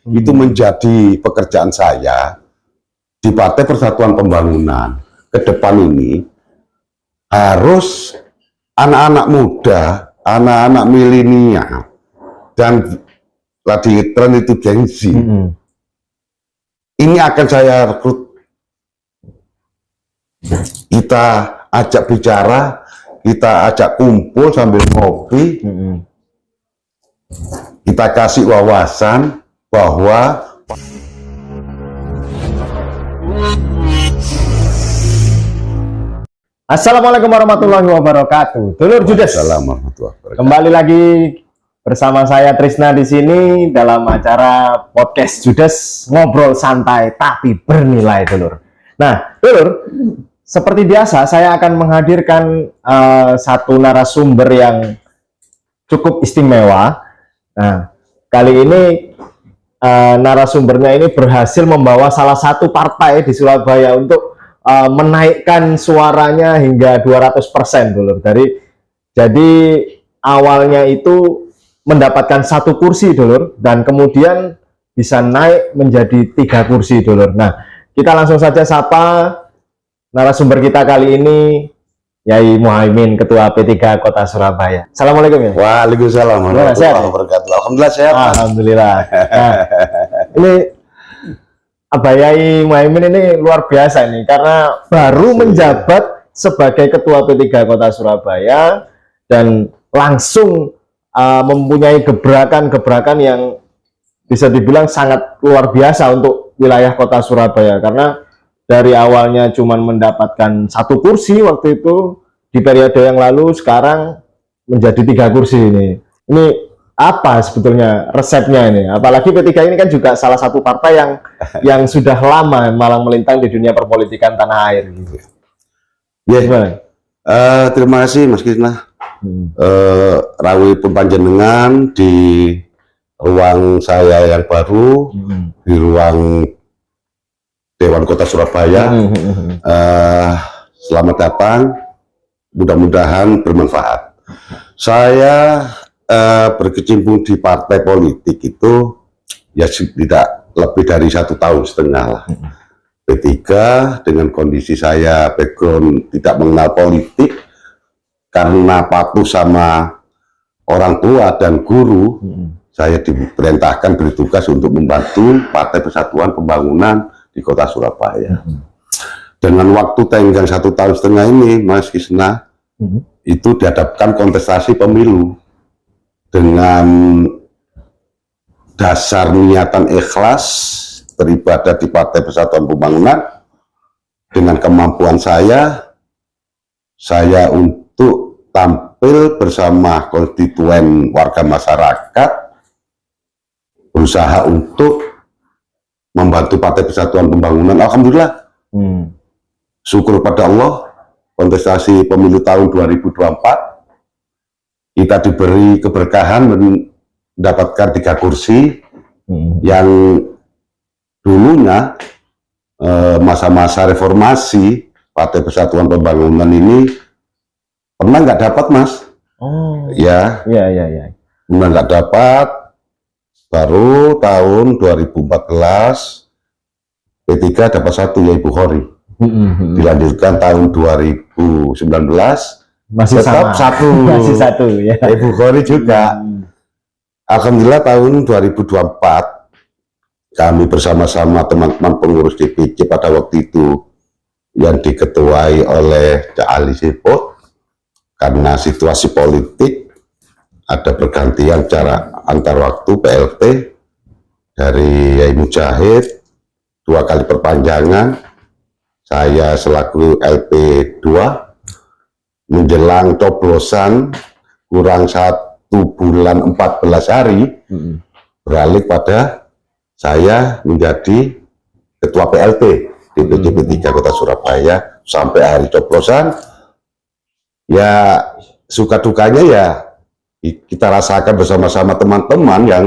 itu menjadi pekerjaan saya di Partai Persatuan Pembangunan ke depan ini. Harus anak-anak muda, anak-anak milenial, dan tadi tren itu Gen Z. Ini akan saya rekrut. Kita ajak bicara, kita ajak kumpul sambil ngopi, kita kasih wawasan bahwa Assalamualaikum warahmatullahi wabarakatuh. Dulur Judes. Assalamualaikum warahmatullahi wabarakatuh. Kembali lagi bersama saya Trisna di sini dalam acara podcast Judes, ngobrol santai tapi bernilai, dulur. Nah, dulur, seperti biasa saya akan menghadirkan satu narasumber yang cukup istimewa. Nah, kali ini narasumbernya ini berhasil membawa salah satu partai di Surabaya untuk menaikkan suaranya hingga 200% dulu. Jadi awalnya itu mendapatkan 1 kursi dulur, dan kemudian bisa naik menjadi 3 kursi dulur. Nah, kita langsung saja sapa narasumber kita kali ini, Yai Muhaimin, Ketua P3 Kota Surabaya. Assalamualaikum ya. Waalaikumsalam warahmatullahi wabarakatuh. Alhamdulillah sehat. Alhamdulillah. Nah, ini Abah Yai Muhaimin ini luar biasa ini, karena baru menjabat sebagai Ketua P3 Kota Surabaya dan langsung mempunyai gebrakan-gebrakan yang bisa dibilang sangat luar biasa untuk wilayah Kota Surabaya, karena dari awalnya cuma mendapatkan 1 kursi waktu itu di periode yang lalu, sekarang menjadi 3 kursi ini. Ini apa sebetulnya resepnya ini? Apalagi P3 ini kan juga salah satu partai yang sudah lama malang melintang di dunia perpolitikan tanah air. Terima kasih Mas Kisna. Rawi panjenengan di ruang saya yang baru, di ruang Dewan Kota Surabaya. Selamat datang, mudah-mudahan bermanfaat. Saya berkecimpung di partai politik itu ya tidak lebih dari 1,5 tahun lah. P3 dengan kondisi saya background tidak mengenal politik, karena patuh sama orang tua dan guru, saya diperintahkan bertugas untuk membantu Partai Persatuan Pembangunan di Kota Surabaya. Dengan waktu tenggang 1,5 tahun ini, Mas Kisna, itu dihadapkan kontestasi pemilu dengan dasar niatan ikhlas beribadah di Partai Persatuan Pembangunan. Dengan kemampuan saya untuk tampil bersama konstituen warga masyarakat, berusaha untuk membantu Partai Persatuan Pembangunan. Alhamdulillah, syukur pada Allah, kontestasi pemilu tahun 2024 kita diberi keberkahan mendapatkan 3 kursi yang dulunya masa-masa reformasi Partai Persatuan Pembangunan ini pernah nggak dapat, Mas. Ya. Pernah nggak dapat. Baru tahun 2014 P3 dapat 1, ya Ibu Khori. Dilanjutkan tahun 2019 masih tetap sama. 1. Masih 1 ya. Ibu Khori juga. Alhamdulillah tahun 2024 kami bersama-sama teman-teman pengurus DPC pada waktu itu yang diketuai oleh Cak Ali Sepo, karena situasi politik ada pergantian cara antar waktu PLT dari Yai Mujahid 2 kali perpanjangan, saya selaku LP2 menjelang coblosan kurang 1 bulan 14 hari beralih pada saya menjadi Ketua PLT DPC P3 Kota Surabaya sampai hari coblosan. Ya suka dukanya ya kita rasakan bersama-sama teman-teman yang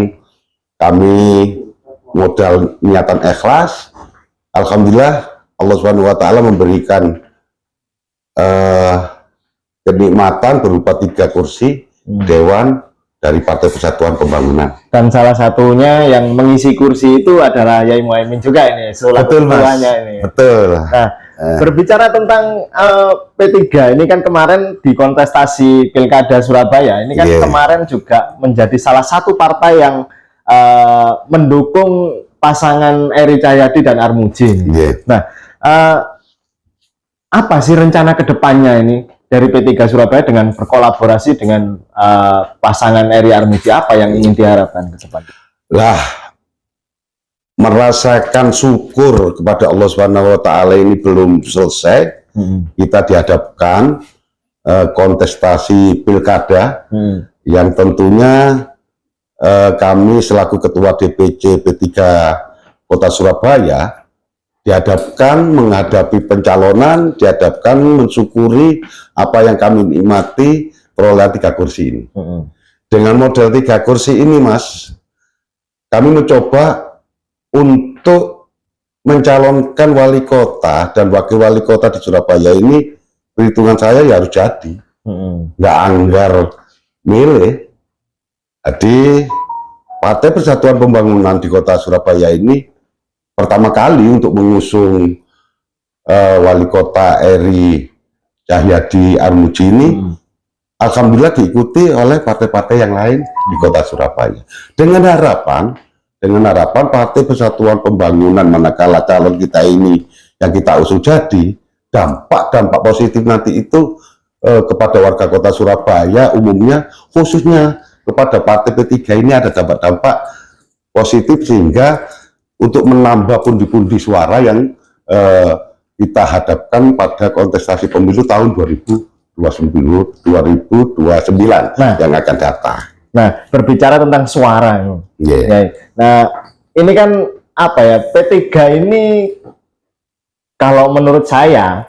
kami modal niatan ikhlas. Alhamdulillah Allah SWT memberikan kenikmatan berupa 3 kursi dewan dari Partai Persatuan Pembangunan. Dan salah satunya yang mengisi kursi itu adalah Yai Muhaimin juga ini, Betul, Mas. ini. Betul. Nah, berbicara tentang P3 ini kan kemarin di kontestasi Pilkada Surabaya ini kan kemarin juga menjadi salah satu partai yang mendukung pasangan Eri Cahyadi dan Armuji. Nah, apa sih rencana kedepannya ini dari P3 Surabaya dengan berkolaborasi dengan pasangan Eri Armuji? Apa yang ingin diharapkan ke depan? Lah, merasakan syukur kepada Allah Subhanahu wa Ta'ala ini belum selesai. Kita dihadapkan kontestasi pilkada yang tentunya kami selaku Ketua DPC P3 Kota Surabaya dihadapkan menghadapi pencalonan, dihadapkan mensyukuri apa yang kami nikmati perolehan 3 kursi ini. Dengan model 3 kursi ini, Mas, kami mencoba untuk mencalonkan wali kota dan wakil wali kota di Surabaya ini, perhitungan saya ya harus jadi. Nggak anggar milih. Jadi Partai Persatuan Pembangunan di Kota Surabaya ini pertama kali untuk mengusung wali kota Eri Cahyadi Armuji ini, alhamdulillah diikuti oleh partai-partai yang lain di Kota Surabaya. Dengan harapan Partai Persatuan Pembangunan manakala calon kita ini yang kita usung jadi, dampak positif nanti itu kepada warga Kota Surabaya umumnya, khususnya kepada Partai P3 ini ada dampak-dampak positif sehingga untuk menambah pundi-pundi suara yang kita hadapkan pada kontestasi pemilu tahun 2029 yang akan datang. Nah, berbicara tentang suara, nah ini kan apa ya, P3 ini kalau menurut saya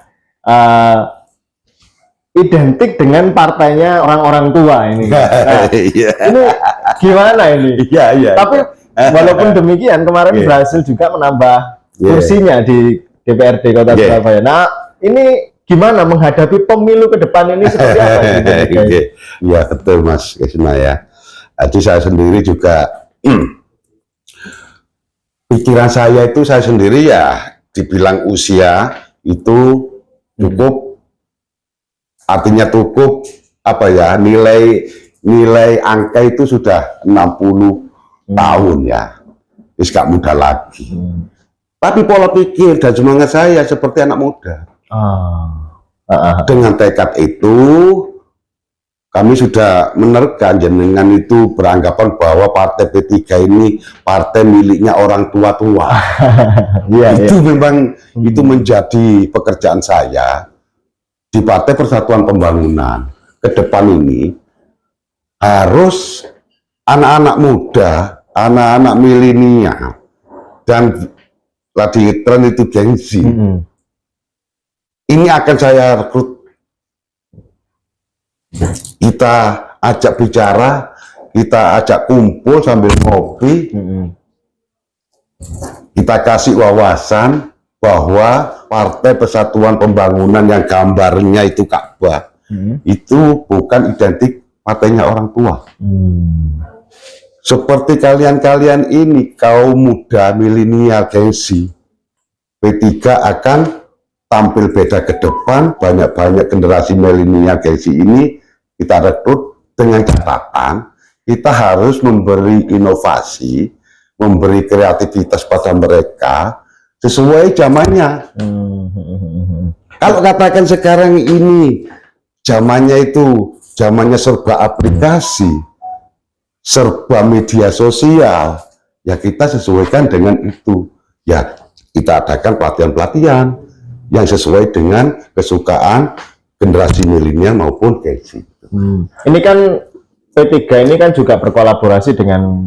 identik dengan partainya orang-orang tua ini. Nah, ini gimana ini? Tapi walaupun demikian kemarin berhasil juga menambah kursinya di DPRD Kota Surabaya. Nah, ini gimana menghadapi pemilu ke depan ini seperti apa? Ya betul Mas Kesna ya. Jadi saya sendiri juga pikiran saya sendiri ya dibilang usia itu cukup, artinya cukup apa ya, nilai angka itu sudah 60 tahun ya, gak muda lagi. Tapi pola pikir dan semangat saya seperti anak muda. Dengan tekad itu kami sudah menerkan, jenengan itu beranggapan bahwa Partai P3 ini partai miliknya orang tua-tua. Memang itu menjadi pekerjaan saya di Partai Persatuan Pembangunan. Ke depan ini harus anak-anak muda, anak-anak milenial, dan lagi tren itu Gen Z. Ini akan saya rekrut. Kita ajak bicara, kita ajak kumpul sambil ngopi, kita kasih wawasan bahwa Partai Persatuan Pembangunan yang gambarnya itu Ka'bah, itu bukan identik partainya orang tua. Seperti kalian-kalian ini, kaum muda, milenial, Gen Z, P3 akan tampil beda ke depan. Banyak-banyak generasi milenial, Gen Z ini kita rekrut dengan catatan kita harus memberi inovasi, memberi kreativitas pada mereka sesuai zamannya. Kalau katakan sekarang ini zamannya itu zamannya serba aplikasi, serba media sosial, ya kita sesuaikan dengan itu. Ya kita adakan pelatihan-pelatihan yang sesuai dengan kesukaan generasi milenial maupun Gen Z. Ini kan P3 ini kan juga berkolaborasi dengan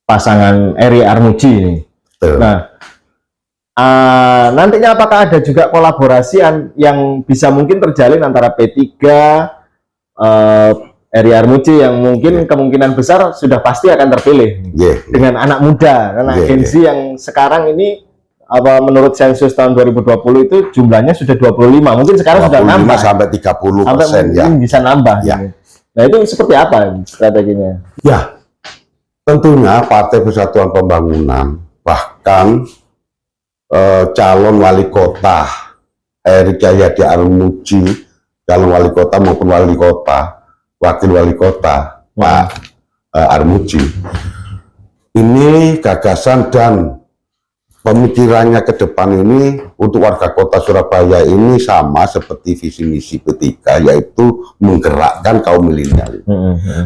pasangan Eri Armuji ini. Nah, nantinya apakah ada juga kolaborasi yang bisa mungkin terjalin antara P3, Eri Armuji yang mungkin kemungkinan besar sudah pasti akan terpilih dengan anak muda, karena Gen Z yang sekarang ini menurut sensus tahun 2020 itu jumlahnya sudah 25, mungkin sekarang sudah nambah sampai 30% ya. Mungkin bisa nambah. Nah itu seperti apa strateginya? Ya, tentunya Partai Persatuan Pembangunan bahkan calon wali kota Erick Cahyadi Armuji, calon wali kota maupun wali kota, wakil wali kota Pak Armuji, ini gagasan dan pemikirannya ke depan ini untuk warga kota Surabaya ini sama seperti visi misi P3, yaitu menggerakkan kaum milenial.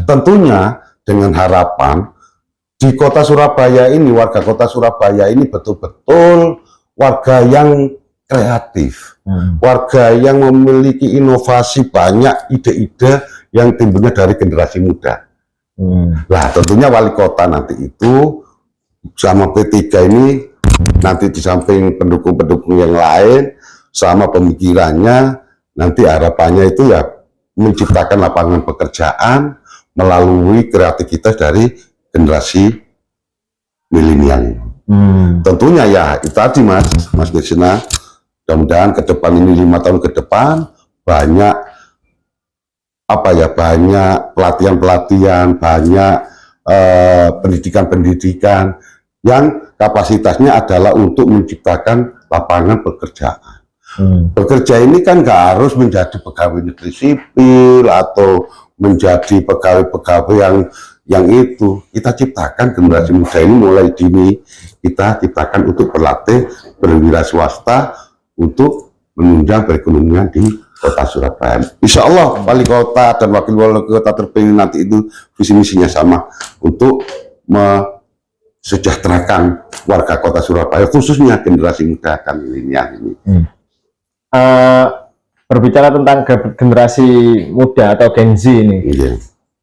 Tentunya dengan harapan di kota Surabaya ini, warga kota Surabaya ini betul-betul warga yang kreatif, warga yang memiliki inovasi, banyak ide-ide yang timbulnya dari generasi muda. Nah, tentunya wali kota nanti itu sama P3 ini nanti di samping pendukung-pendukung yang lain sama pemikirannya, nanti harapannya itu ya menciptakan lapangan pekerjaan melalui kreativitas dari generasi milenial. Tentunya ya itu tadi Mas Desina, mudah-mudahan ke depan ini 5 tahun ke depan banyak banyak pelatihan-pelatihan, banyak pendidikan-pendidikan yang kapasitasnya adalah untuk menciptakan lapangan pekerjaan. Bekerja ini kan nggak harus menjadi pegawai negeri sipil atau menjadi pegawai-pegawai yang itu. Kita ciptakan generasi muda ini mulai dini, kita ciptakan untuk berlatih berwira swasta untuk menunjang perekonomian di kota Surabaya. Insya Allah wali kota dan wakil wali kota terpilih nanti itu visi misinya sama untuk mesejahterakan warga kota Surabaya, khususnya generasi muda dan milenial ini. Berbicara tentang generasi muda atau Gen Z ini,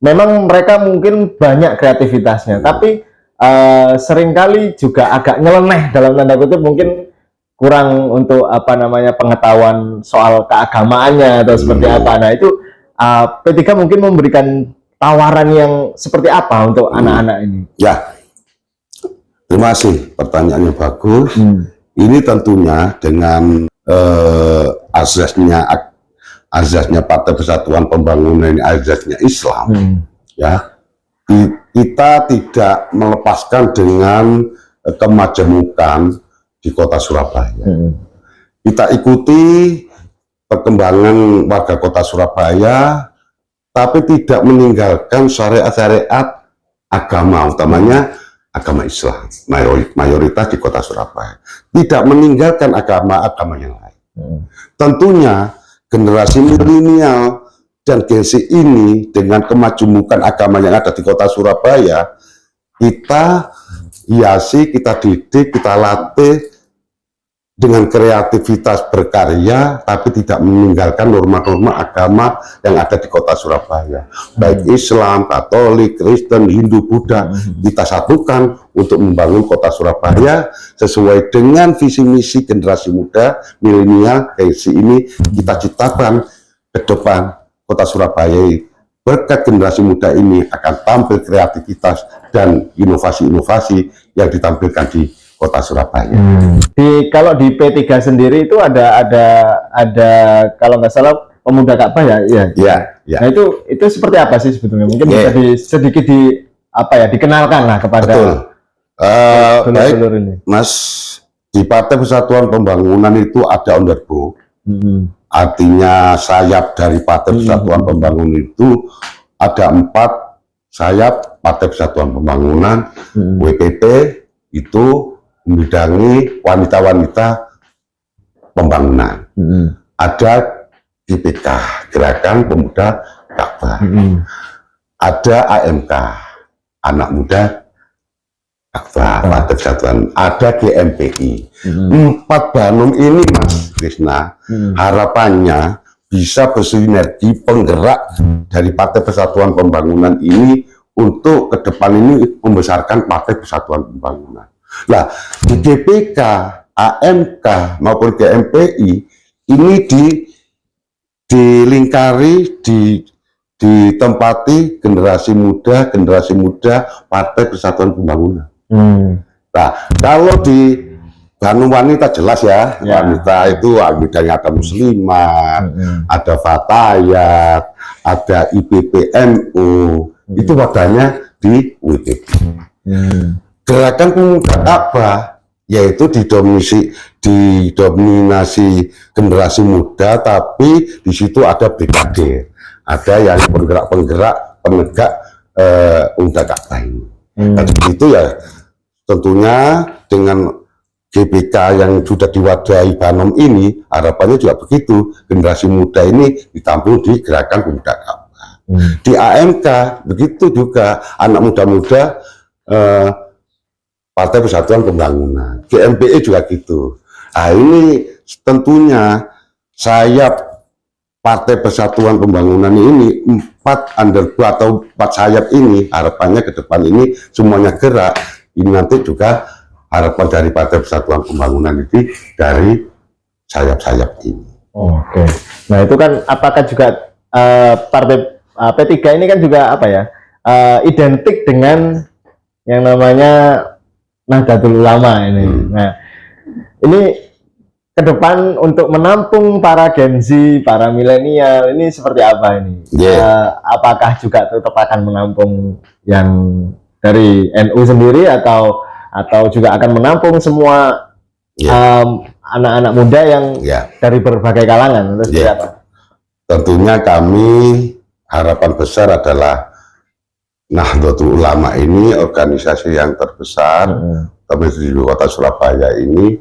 memang mereka mungkin banyak kreativitasnya, tapi seringkali juga agak nyeleneh dalam tanda kutip, mungkin kurang untuk pengetahuan soal keagamaannya atau seperti apa. Nah itu P3 mungkin memberikan tawaran yang seperti apa untuk anak-anak ini? Ya, terima kasih, pertanyaannya bagus. Ini tentunya dengan azasnya Partai Persatuan Pembangunan ini, azasnya Islam, ya kita tidak melepaskan dengan kemajemukan di kota Surabaya. Kita ikuti perkembangan warga kota Surabaya, tapi tidak meninggalkan syariat-syariat agama, utamanya agama Islam, mayoritas di kota Surabaya. Tidak meninggalkan agama-agama yang lain. Tentunya generasi milenial dan Gen Z ini dengan kemajemukan agama yang ada di kota Surabaya, kita hiasi, kita didik, kita latih dengan kreativitas berkarya, tapi tidak meninggalkan norma-norma agama yang ada di kota Surabaya. Baik Islam, Katolik, Kristen, Hindu, Buddha, kita satukan untuk membangun kota Surabaya sesuai dengan visi misi generasi muda, milenial, ini kita ciptakan ke depan kota Surabaya. Berkat generasi muda ini akan tampil kreativitas dan inovasi-inovasi yang ditampilkan di kota Surabaya. Kalau di P3 sendiri itu ada kalau nggak salah pemuda Ka'bah ya. Nah itu seperti apa sih sebetulnya? Mungkin bisa sedikit dikenalkan lah kepada baik ini. Mas, di Partai Persatuan Pembangunan itu ada Onderbo. Artinya sayap dari Partai Persatuan Pembangunan itu ada 4 sayap Partai Persatuan Pembangunan. WPP itu membidangi wanita-wanita pembangunan. Ada GPK, Gerakan Pemuda Ka'bah. Ada AMK, Anak Muda Ka'bah, Partai Persatuan. Ada GMPI. 4 Banum ini Mas Krisna, harapannya bisa bersinergi penggerak dari Partai Persatuan Pembangunan ini untuk ke depan ini membesarkan Partai Persatuan Pembangunan. Nah, di GPK, AMK maupun GMPI ini dilingkari, ditempati generasi muda Partai Persatuan Pembangunan. Nah, kalau di Dan wanita jelas ya, Ya. wanita itu bidangnya ada muslimah, ada fatayat, ada IPPNU, itu wadahnya di WTP. Gerakan Pemuda Ka'bah yaitu didominasi generasi muda, tapi di situ ada brigadir, ada yang penggerak penegak Pemuda Ka'bah ini. Dan itu ya tentunya dengan GBK yang sudah diwadahi Banom ini, harapannya juga begitu, generasi muda ini ditampung di gerakan Pemuda Ka'bah. Di AMK begitu juga, anak muda-muda Partai Persatuan Pembangunan, GMPE juga gitu. Nah ini tentunya sayap Partai Persatuan Pembangunan ini 4 underbar atau 4 sayap ini, harapannya ke depan ini semuanya gerak. Ini nanti juga harapan dari Partai Persatuan Pembangunan ini dari sayap-sayap ini. Oke. Nah itu kan apakah juga partai P3 ini kan juga apa ya, identik dengan yang namanya Nahdlatul Ulama ini. Nah ini ke depan untuk menampung para Gen Z, para milenial ini seperti apa ini? Apakah juga tetap akan menampung yang dari NU sendiri atau juga akan menampung semua anak-anak muda yang dari berbagai kalangan? Atau seperti apa? Tentunya kami harapan besar adalah Nahdlatul Ulama ini organisasi yang terbesar di Kota Surabaya ini.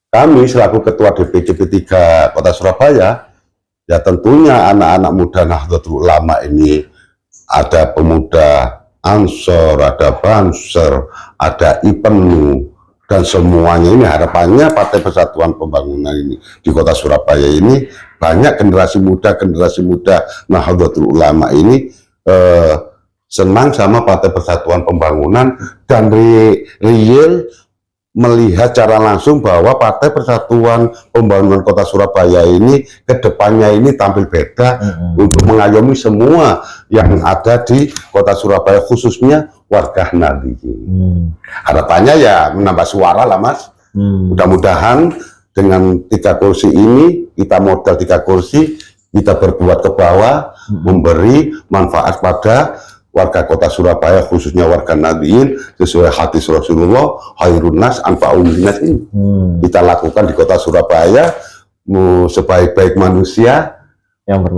Kami selaku Ketua DPC P3 Kota Surabaya, ya tentunya anak-anak muda Nahdlatul Ulama ini, ada pemuda Ansor, ada Banser, ada IPENU, dan semuanya ini harapannya Partai Persatuan Pembangunan ini di Kota Surabaya ini banyak generasi muda Nahdlatul Ulama ini senang sama Partai Persatuan Pembangunan dan real melihat cara langsung bahwa Partai Persatuan Pembangunan Kota Surabaya ini kedepannya ini tampil beda untuk mengayomi semua yang ada di Kota Surabaya, khususnya warga Nahdliyin. Harapannya ya menambah suara lah Mas. Mudah-mudahan dengan 3 kursi ini, kita modal 3 kursi, kita berbuat ke bawah, memberi manfaat pada warga Kota Surabaya, khususnya warga Nahdliyin, sesuai hadis Rasulullah, khairun nas anfa'un linnas ini. Kita lakukan di Kota Surabaya, sebaik-baik manusia,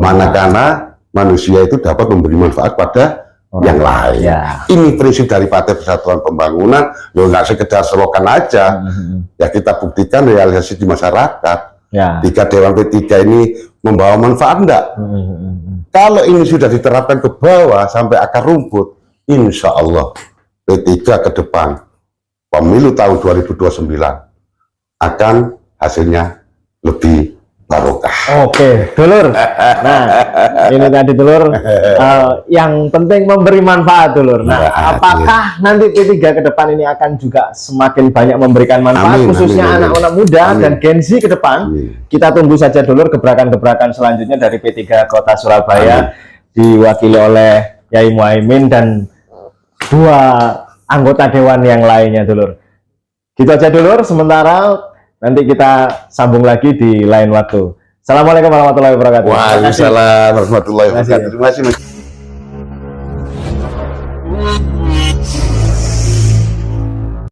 manakala manusia itu dapat memberi manfaat pada yang lain. Ini prinsip dari Partai Persatuan Pembangunan, ya nggak sekedar slogan aja, ya kita buktikan realisasi di masyarakat. Jika Dewan P3 ini membawa manfaat enggak? Kalau ini sudah diterapkan ke bawah sampai akar rumput, insya Allah P3 ke depan pemilu tahun 2029 akan hasilnya lebih barokah. Oke, Dulur. Nah, ini tadi Dulur, yang penting memberi manfaat Dulur. Nah, apakah nanti P3 ke depan ini akan juga semakin banyak memberikan manfaat, khususnya anak-anak muda dan Gen Z ke depan? Kita tunggu saja Dulur gebrakan-gebrakan selanjutnya dari P3 Kota Surabaya, diwakili oleh Yai Muhaimin dan 2 anggota dewan yang lainnya Dulur. Gitu aja Dulur, sementara nanti kita sambung lagi di lain waktu. Assalamualaikum warahmatullahi wabarakatuh. Waalaikumsalam warahmatullahi wabarakatuh. Terima kasih.